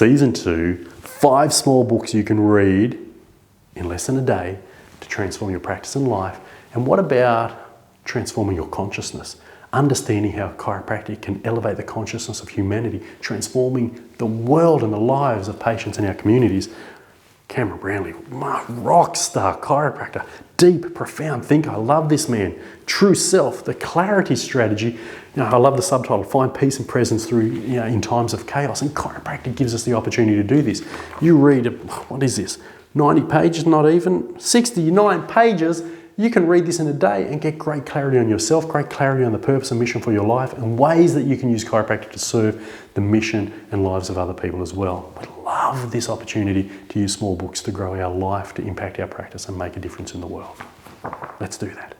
Season 2, 5 small books you can read in less than a day to transform your practice and life. And what about transforming your consciousness? Understanding how chiropractic can elevate the consciousness of humanity, transforming the world and the lives of patients in our communities. Cameron Brownley, rock star chiropractor, deep, profound thinker. I love this man. True self, the clarity strategy. I love the subtitle, Find Peace and Presence through in times of chaos. And chiropractic gives us the opportunity to do this. You read, what is this? 90 pages, not even, 69 pages. You can read this in a day and get great clarity on yourself, great clarity on the purpose and mission for your life, and ways that you can use chiropractic to serve the mission and lives of other people as well. We love this opportunity to use small books to grow our life, to impact our practice and make a difference in the world. Let's do that.